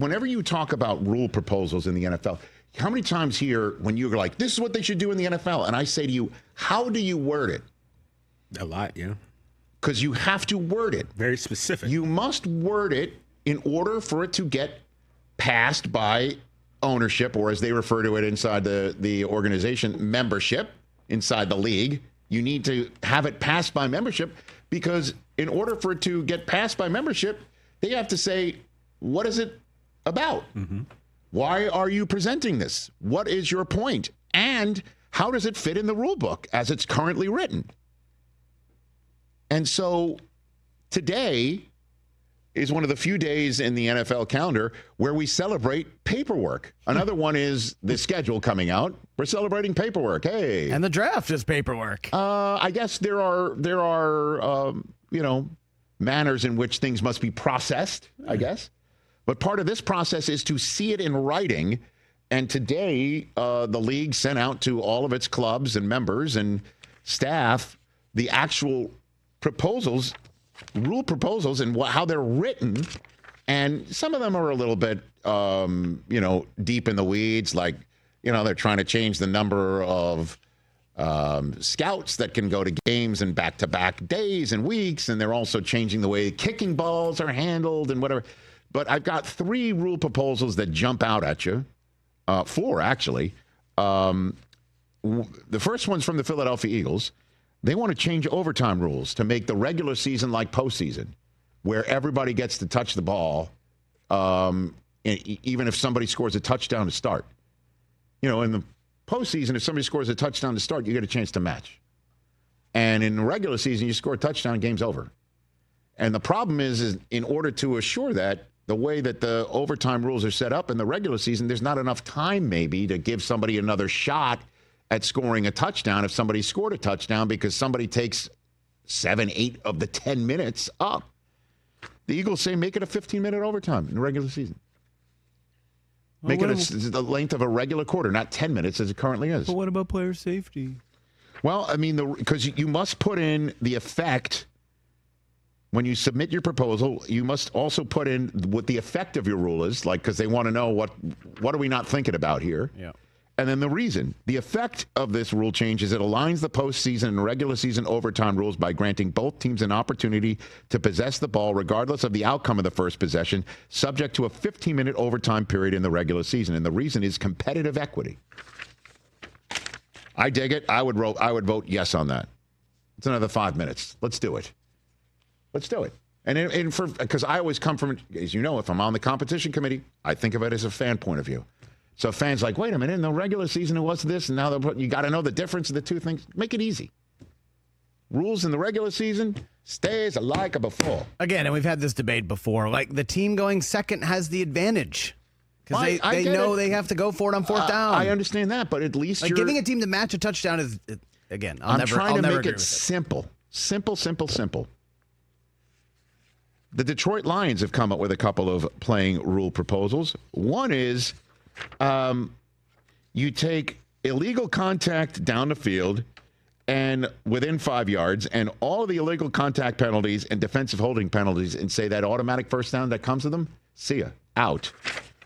whenever you talk about rule proposals in the NFL, how many times here when you're like, this is what they should do in the NFL, and I say to you, how do you word it? A lot, yeah. Because you have to word it. Very specific. You must word it in order for it to get passed by ownership, or as they refer to it inside the organization, membership inside the league. You need to have it passed by membership, because in order for it to get passed by membership, they have to say, what is it about? Mm-hmm. Why are you presenting this? What is your point? And how does it fit in the rule book as it's currently written? And so today is one of the few days in the NFL calendar where we celebrate paperwork. Another one is the schedule coming out. We're celebrating paperwork. Hey. And the draft is paperwork. I guess there are manners in which things must be processed, I guess. But part of this process is to see it in writing. And today, the league sent out to all of its clubs and members and staff the actual proposals, rule proposals, and how they're written. And some of them are a little bit, deep in the weeds. Like, they're trying to change the number of scouts that can go to games in back-to-back days and weeks. And they're also changing the way kicking balls are handled and whatever. But I've got 3 rule proposals that jump out at you. 4, actually. The first one's from the Philadelphia Eagles. They want to change overtime rules to make the regular season like postseason, where everybody gets to touch the ball, even if somebody scores a touchdown to start. In the postseason, if somebody scores a touchdown to start, you get a chance to match. And in the regular season, you score a touchdown, game's over. And the problem is in order to assure that, the way that the overtime rules are set up in the regular season, there's not enough time maybe to give somebody another shot at scoring a touchdown if somebody scored a touchdown, because somebody takes 7, 8 of the 10 minutes up. The Eagles say make it a 15-minute overtime in the regular season. Make it the length of a regular quarter, not 10 minutes as it currently is. But what about player safety? Well, I mean, because you must put in the effect. When you submit your proposal, you must also put in what the effect of your rule is, like, because they want to know what are we not thinking about here. Yeah. And then the reason. The effect of this rule change is it aligns the postseason and regular season overtime rules by granting both teams an opportunity to possess the ball regardless of the outcome of the first possession, subject to a 15-minute overtime period in the regular season. And the reason is competitive equity. I dig it. I would vote yes on that. It's another 5 minutes. Let's do it. Let's do it. And because I always come from, as you know, if I'm on the competition committee, I think of it as a fan point of view. So fans like, wait a minute, in the regular season it was this, and now you got to know the difference of the two things. Make it easy. Rules in the regular season stays like before. Again, and we've had this debate before. Like, the team going second has the advantage because they know they have to go for it on 4th down. I understand that, but at least like giving a team to match a touchdown is, again, I'm trying to make it simple. Simple. The Detroit Lions have come up with a couple of playing rule proposals. One is you take illegal contact down the field and within 5 yards and all of the illegal contact penalties and defensive holding penalties and say that automatic first down that comes with them, see ya, out.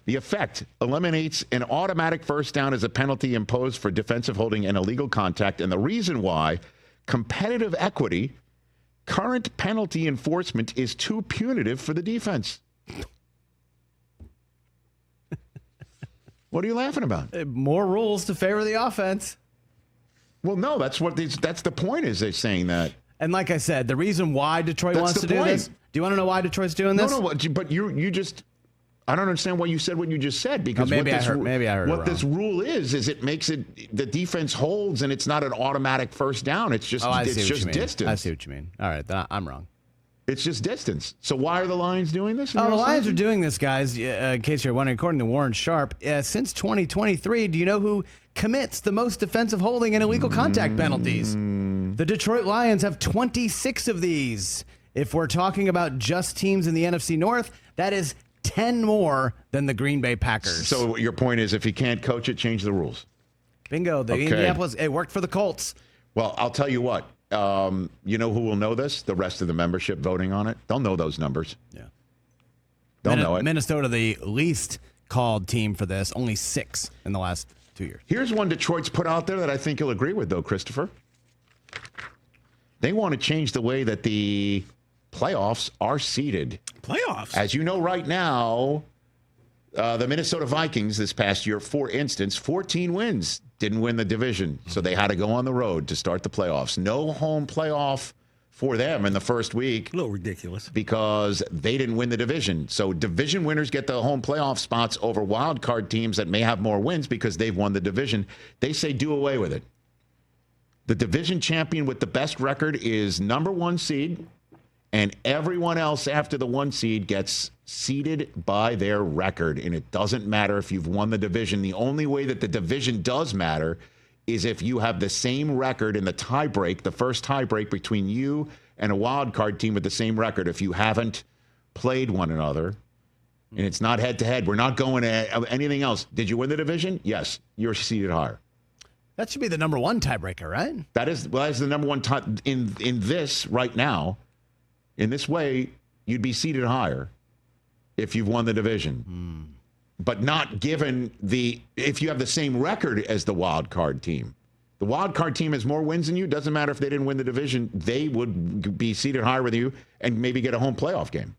The effect eliminates an automatic first down as a penalty imposed for defensive holding and illegal contact. And the reason why, competitive equity. Current penalty enforcement is too punitive for the defense. What are you laughing about? More rules to favor the offense. Well, no, that's the point is they're saying that. And like I said, the reason why Detroit wants to do this. Do you want to know why Detroit's doing this? No, but you just, I don't understand why you said what you just said, because maybe I heard what this rule is it makes it the defense holds and it's not an automatic first down. It's just distance. I see what you mean. All right, then I'm wrong. It's just distance. So why are the Lions doing this? The Lions are doing this, guys, in case you're wondering, according to Warren Sharp, since 2023, do you know who commits the most defensive holding and illegal contact penalties? The Detroit Lions have 26 of these. If we're talking about just teams in the NFC North, that is 10 more than the Green Bay Packers. So your point is, if you can't coach it, change the rules. Bingo. The Indianapolis, it worked for the Colts. Well, I'll tell you what. You know who will know this? The rest of the membership voting on it. They'll know those numbers. Yeah. They'll know it. Minnesota, the least called team for this, only 6 in the last 2 years. Here's one Detroit's put out there that I think you'll agree with, though, Christopher. They want to change the way that the playoffs are seeded. Playoffs? As you know right now, the Minnesota Vikings this past year, for instance, 14 wins, didn't win the division. So they had to go on the road to start the playoffs. No home playoff for them in the first week. A little ridiculous. Because they didn't win the division. So division winners get the home playoff spots over wild card teams that may have more wins because they've won the division. They say do away with it. The division champion with the best record is number 1 seed, and everyone else after the 1 seed gets seeded by their record. And it doesn't matter if you've won the division. The only way that the division does matter is if you have the same record in the tiebreak, the first tiebreak between you and a wild card team with the same record. If you haven't played one another, and it's not head-to-head, we're not going to anything else. Did you win the division? Yes, you're seeded higher. That should be the number 1 tiebreaker, right? That's the number 1 in this right now. In this way, you'd be seated higher if you've won the division. But not given if you have the same record as the wild card team. The wild card team has more wins than you. Doesn't matter if they didn't win the division. They would be seated higher with you and maybe get a home playoff game.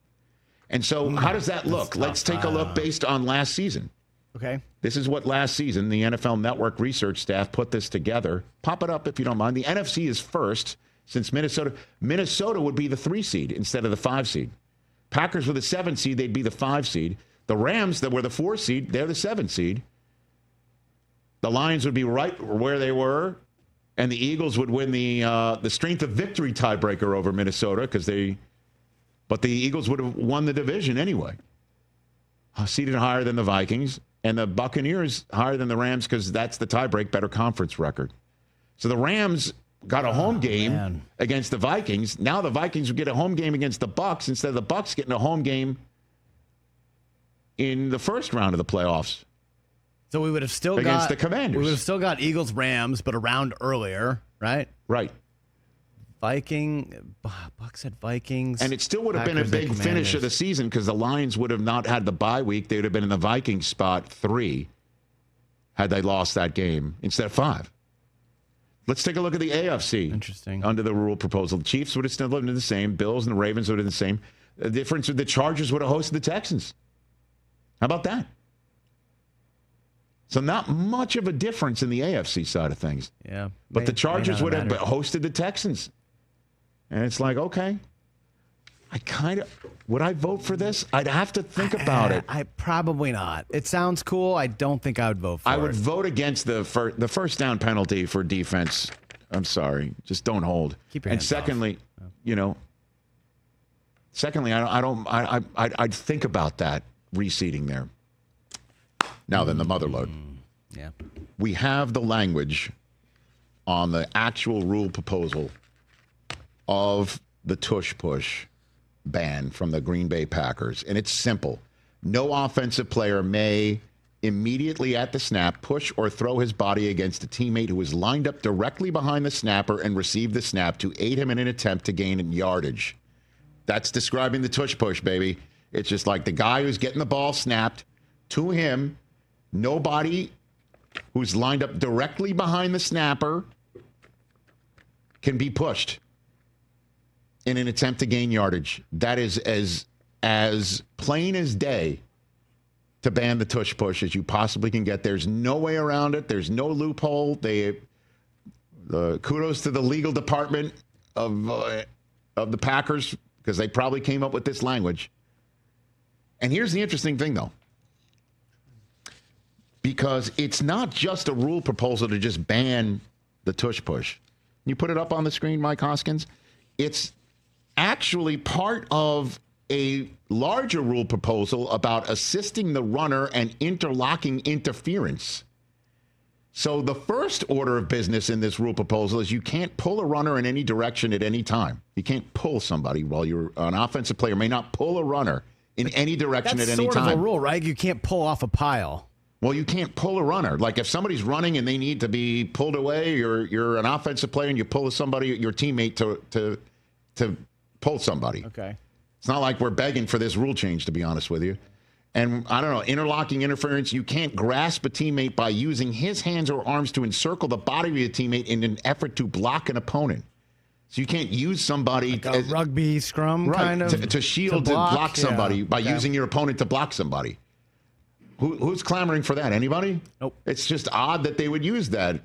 And so how does that look? Let's take a look based on last season. Okay. This is what last season, the NFL Network research staff put this together. Pop it up if you don't mind. The NFC is first since Minnesota would be the 3 seed instead of the 5 seed. Packers were the 7 seed. They'd be the 5 seed. The Rams, that were the 4 seed, they're the 7 seed. The Lions would be right where they were, and the Eagles would win the strength of victory tiebreaker over Minnesota but the Eagles would have won the division anyway. Seated higher than the Vikings, and the Buccaneers higher than the Rams because that's the tiebreak, better conference record. So the Rams got a home game against the Vikings. Now the Vikings would get a home game against the Bucs instead of the Bucs getting a home game in the first round of the playoffs. So we would have still against the Commanders. We would have still got Eagles Rams, but a round earlier, right? Right. Bucs had Vikings. And it still would have been a big finish of the season because the Lions would have not had the bye week. They would have been in the Vikings spot 3 had they lost that game instead of 5. Let's take a look at the AFC. Interesting. Under the rule proposal. The Chiefs would have still been the same. Bills and the Ravens would have been the same. The difference with the Chargers would have hosted the Texans. How about that? So not much of a difference in the AFC side of things. Yeah. But the Chargers would have hosted the Texans. And it's like, okay, would I vote for this? I'd have to think about it. I probably not. It sounds cool. I don't think I would vote for it. I would vote against the first down penalty for defense. I'm sorry. Just don't hold. Keep your hands secondly, I'd think about that reseeding there. Now then, the motherlode. Yeah. We have the language on the actual rule proposal of the Tush Push ban from the Green Bay Packers. And it's simple. No offensive player may immediately at the snap push or throw his body against a teammate who is lined up directly behind the snapper and receive the snap to aid him in an attempt to gain yardage. That's describing the Tush Push, baby. It's just like the guy who's getting the ball snapped to him. Nobody who's lined up directly behind the snapper can be pushed in an attempt to gain yardage. That is as plain as day to ban the Tush Push as you possibly can get. There's no way around it. There's no loophole. Kudos to the legal department of the Packers because they probably came up with this language. And here's the interesting thing, though. Because it's not just a rule proposal to just ban the Tush Push. Can you put it up on the screen, Mike Hoskins? It's actually part of a larger rule proposal about assisting the runner and interlocking interference. So the first order of business in this rule proposal is you can't pull a runner in any direction at any time. You can't pull somebody while you're an offensive player may not pull a runner in any direction at any time. That's sort of a rule, right? You can't pull off a pile. Well, you can't pull a runner. Like if somebody's running and they need to be pulled away, you're an offensive player and you pull somebody, your teammate, to pull somebody. Okay. It's not like we're begging for this rule change, to be honest with you. And I don't know, interlocking interference, you can't grasp a teammate by using his hands or arms to encircle the body of your teammate in an effort to block an opponent. So you can't use somebody like a rugby scrum kind of to shield, to block somebody by using your opponent to block somebody. Who's clamoring for that? Anybody? Nope. It's just odd that they would use that.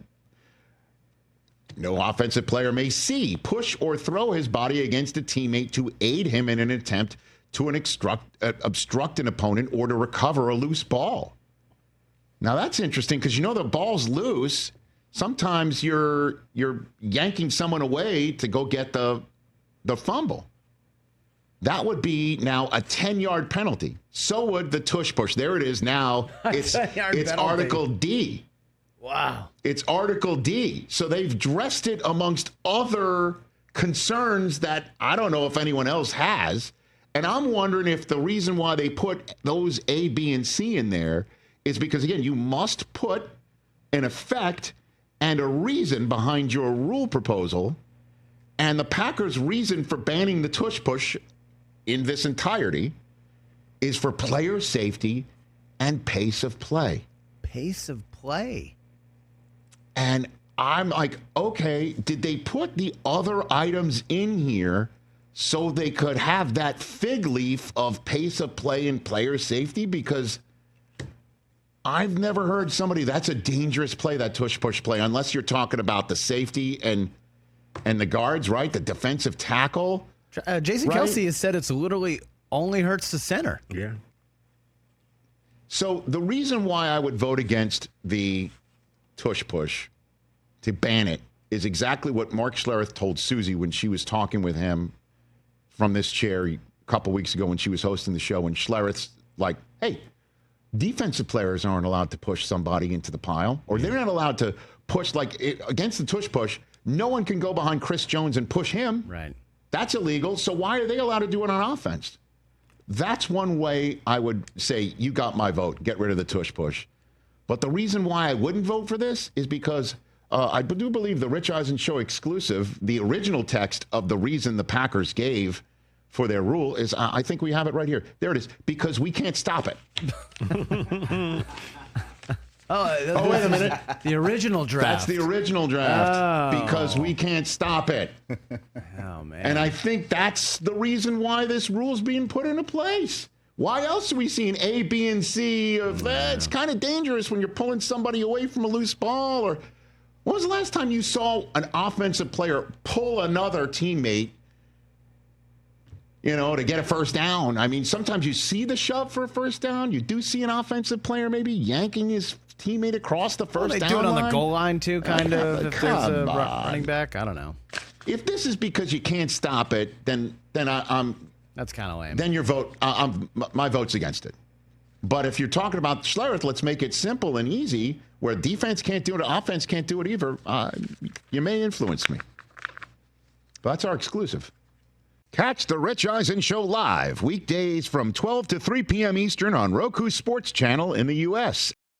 No offensive player may see, push, or throw his body against a teammate to aid him in an attempt to obstruct an opponent or to recover a loose ball. Now that's interesting because the ball's loose. Sometimes you're yanking someone away to go get the fumble. That would be now a 10-yard penalty. So would the tush push. There it is now. It's Article D. Wow. It's Article D. So they've dressed it amongst other concerns that I don't know if anyone else has. And I'm wondering if the reason why they put those A, B, and C in there is because, again, you must put an effect and a reason behind your rule proposal. And the Packers' reason for banning the tush push in this entirety is for player safety and pace of play. Pace of play. And I'm like, okay, did they put the other items in here so they could have that fig leaf of pace of play and player safety? Because I've never heard somebody, that's a dangerous play, that tush push play, unless you're talking about the safety and the guards, right? The defensive tackle. Jason Kelce has said it's literally only hurts the center. Yeah. So the reason why I would vote against the tush push to ban it is exactly what Mark Schlereth told Susie when she was talking with him from this chair a couple weeks ago when she was hosting the show. And Schlereth's like, hey, defensive players aren't allowed to push somebody into the pile, or they're not allowed to push against the tush push. No one can go behind Chris Jones and push him. Right. That's illegal. So why are they allowed to do it on offense? That's one way I would say you got my vote. Get rid of the tush push. But the reason why I wouldn't vote for this is because I do believe the Rich Eisen Show exclusive, the original text of the reason the Packers gave for their rule is, I think we have it right here. There it is. Because we can't stop it. Oh, wait a minute. The original draft. That's the original draft. Oh. Because we can't stop it. Oh, man. And I think that's the reason why this rule's being put into place. Why else are we seeing A, B, and C of that? It's kind of dangerous when you're pulling somebody away from a loose ball. Or when was the last time you saw an offensive player pull another teammate, to get a first down? I mean, sometimes you see the shove for a first down. You do see an offensive player maybe yanking his teammate across the first down They do it on line. the goal line, too, kind of, if there's a on. running back. I don't know. If this is because you can't stop it, then I'm... That's kind of lame. Then your vote, my vote's against it. But if you're talking about Schlereth, let's make it simple and easy, where defense can't do it, offense can't do it either. You may influence me. But that's our exclusive. Catch the Rich Eisen Show live weekdays from 12 to 3 p.m. Eastern on Roku Sports Channel in the U.S.